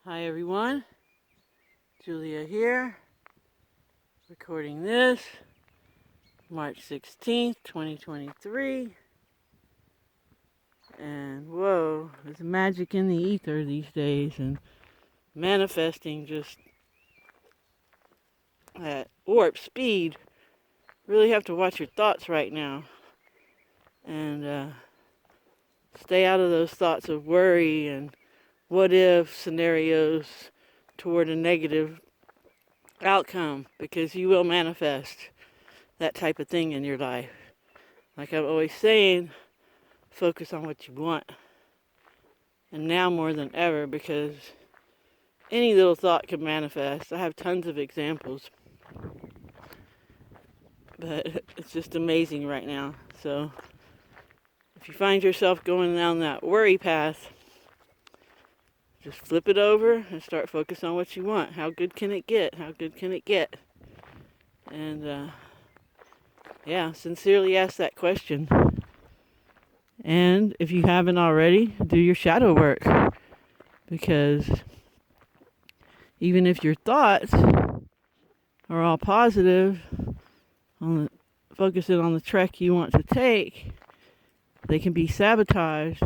Hi everyone, Julia here, recording this March 16th, 2023, and whoa, there's magic in the ether these days, and manifesting just at warp speed. Really have to watch your thoughts right now, and stay out of those thoughts of worry and what if scenarios toward a negative outcome, because you will manifest that type of thing in your life. Like I'm always saying, focus on what you want. And now more than ever, because any little thought can manifest. I have tons of examples. But it's just amazing right now. So if you find yourself going down that worry path, just flip it over and start focusing on what you want. How good can it get? How good can it get? And sincerely ask that question. And if you haven't already, do your shadow work. Because even if your thoughts are all positive, focusing on the trek you want to take, they can be sabotaged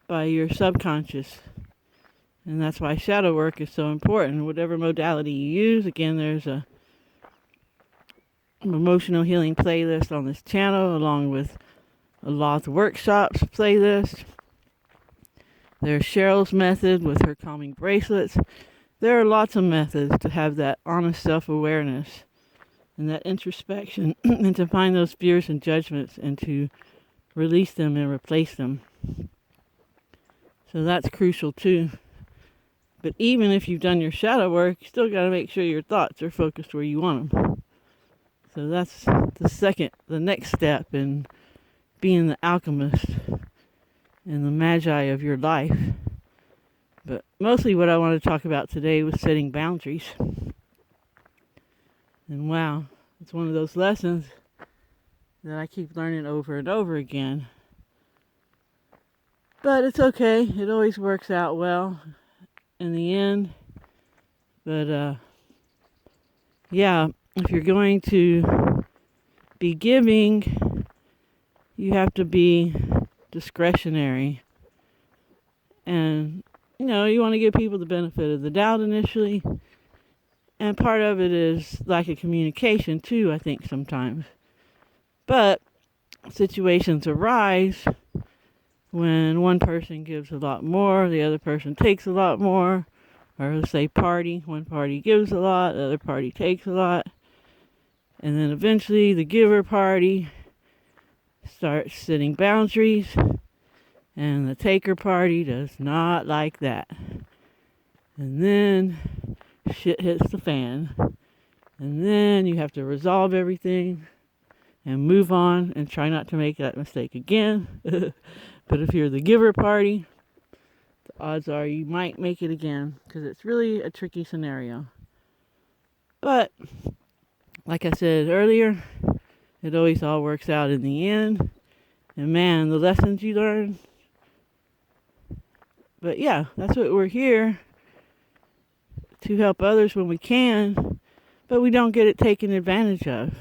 by your subconscious. And that's why shadow work is so important. Whatever modality you use, again, there's an emotional healing playlist on this channel, along with a Loth Workshops playlist. There's Cheryl's method with her calming bracelets. There are lots of methods to have that honest self-awareness and that introspection and to find those fears and judgments and to release them and replace them. So that's crucial too. But even if you've done your shadow work, you still got to make sure your thoughts are focused where you want them. So that's the next step in being the alchemist and the magi of your life. But mostly what I want to talk about today was setting boundaries. And wow, it's one of those lessons that I keep learning over and over again. But it's okay. It always works out well in the end. But if you're going to be giving, you have to be discretionary. And, you want to give people the benefit of the doubt initially. And part of it is lack of communication too, I think, sometimes. But situations arise when one person gives a lot more, the other person takes a lot more. Or let's say party, one party gives a lot, the other party takes a lot. And then eventually the giver party starts setting boundaries, and the taker party does not like that. And then shit hits the fan. And then you have to resolve everything and move on and try not to make that mistake again. But if you're the giver party, the odds are you might make it again, because it's really a tricky scenario. But like I said earlier, it always all works out in the end. And man, the lessons you learn. But yeah, that's what we're here to help others when we can, but we don't get it taken advantage of.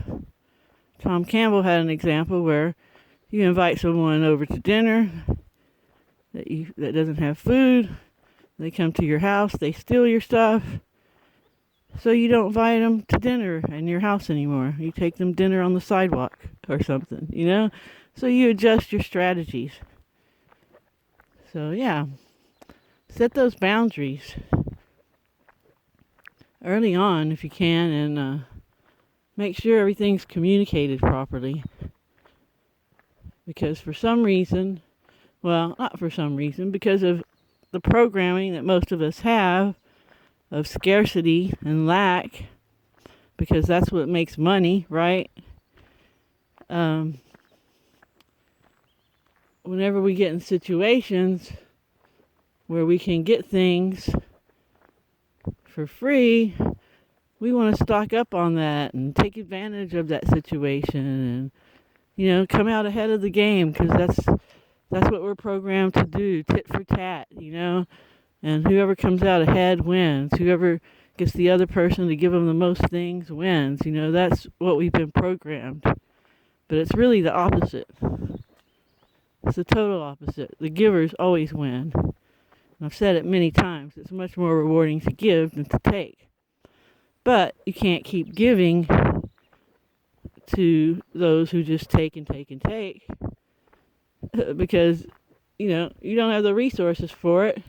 Tom Campbell had an example where you invite someone over to dinner that doesn't have food. They come to your house, they steal your stuff. So you don't invite them to dinner in your house anymore. You take them dinner on the sidewalk or something, So you adjust your strategies. So yeah, set those boundaries early on if you can, and make sure everything's communicated properly. Because for some reason, not for some reason, because of the programming that most of us have of scarcity and lack, because that's what makes money, right? Whenever we get in situations where we can get things for free, we want to stock up on that and take advantage of that situation and, come out ahead of the game, because that's what we're programmed to do, tit for tat, And whoever comes out ahead wins. Whoever gets the other person to give them the most things wins. That's what we've been programmed. But it's really the opposite. It's the total opposite. The givers always win. And I've said it many times. It's much more rewarding to give than to take. But you can't keep giving to those who just take and take and take because, you don't have the resources for it.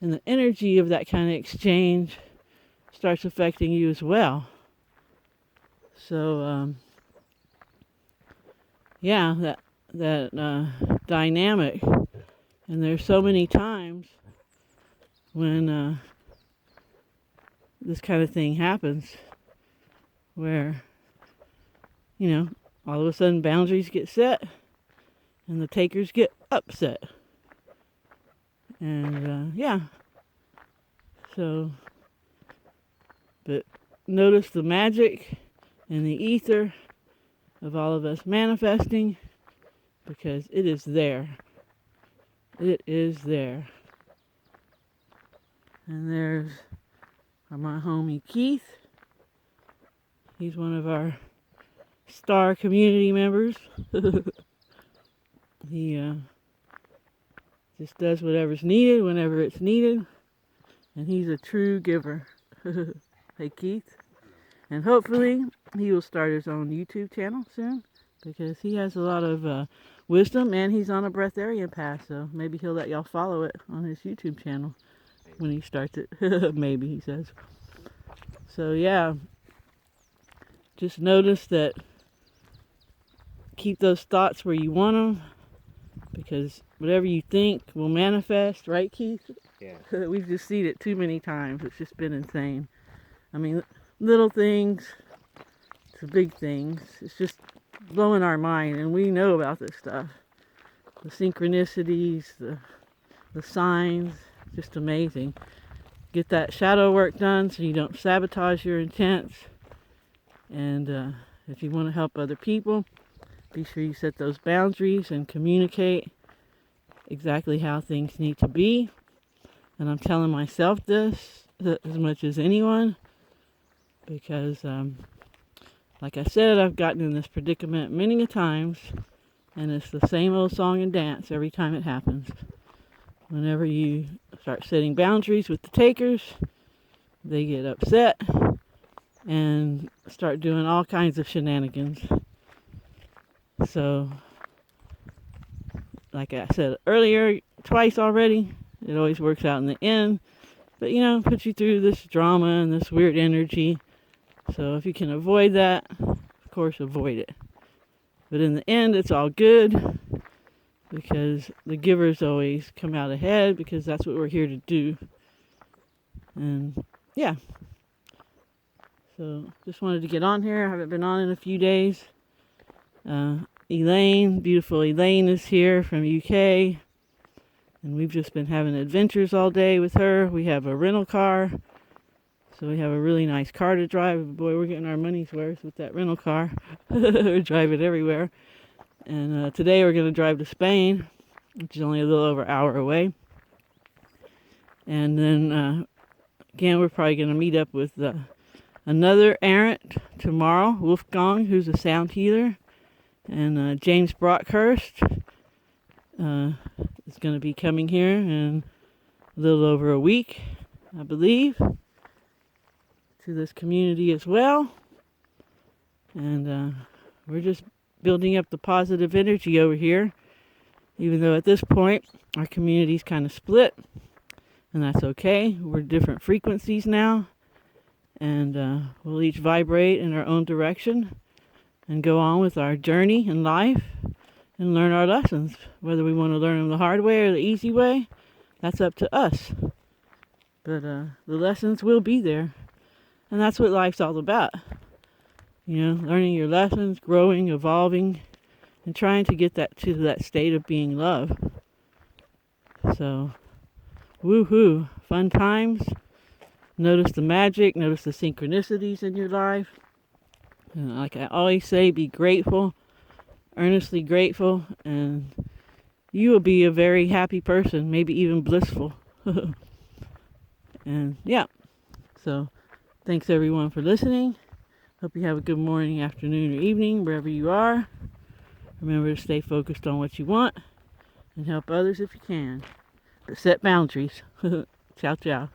And the energy of that kind of exchange starts affecting you as well. So, that dynamic. And there's so many times when this kind of thing happens where, all of a sudden boundaries get set and the takers get upset. And, so, but notice the magic and the ether of all of us manifesting, because it is there. It is there. And there's my homie Keith. He's one of our star community members. He just does whatever's needed whenever it's needed. And he's a true giver. Hey, Keith. And hopefully he will start his own YouTube channel soon, because he has a lot of wisdom, and he's on a breatharian path, so maybe he'll let y'all follow it on his YouTube channel when he starts it. Maybe, he says. So yeah, just notice that, keep those thoughts where you want them, because whatever you think will manifest, right, Keith? Yeah. We've just seen it too many times. It's just been insane. I mean, little things to big things. It's just blowing our mind, and we know about this stuff. The synchronicities, the signs, just amazing. Get that shadow work done so you don't sabotage your intents. And if you want to help other people, be sure you set those boundaries and communicate exactly how things need to be. And I'm telling myself this as much as anyone, because like I said, I've gotten in this predicament many a times, and it's the same old song and dance every time it happens. Whenever you start setting boundaries with the takers, they get upset and start doing all kinds of shenanigans. So, like I said earlier, twice already, it always works out in the end. But, puts you through this drama and this weird energy. So if you can avoid that, of course, avoid it. But in the end, it's all good, because the givers always come out ahead, because that's what we're here to do. And yeah. So just wanted to get on here. I haven't been on in a few days. Elaine, beautiful Elaine, is here from UK. And we've just been having adventures all day with her. We have a rental car. So we have a really nice car to drive. Boy, we're getting our money's worth with that rental car. We're driving everywhere. And today we're going to drive to Spain, which is only a little over an hour away. And then, again, we're probably going to meet up with another errant tomorrow, Wolfgang, who's a sound healer. And James Brockhurst is going to be coming here in a little over a week, I believe, to this community as well. And we're just building up the positive energy over here, even though at this point our community's kind of split, and that's okay. We're different frequencies now, and we'll each vibrate in our own direction and go on with our journey in life and learn our lessons. Whether we want to learn them the hard way or the easy way, that's up to us. But the lessons will be there, and that's what life's all about. Learning your lessons, growing, evolving, and trying to get to that state of being love. So, woohoo, fun times. Notice the magic, notice the synchronicities in your life. And like I always say, be grateful, earnestly grateful, and you will be a very happy person, maybe even blissful. And yeah, so thanks everyone for listening. Hope you have a good morning, afternoon, or evening, wherever you are. Remember to stay focused on what you want and help others if you can. But set boundaries. Ciao, ciao.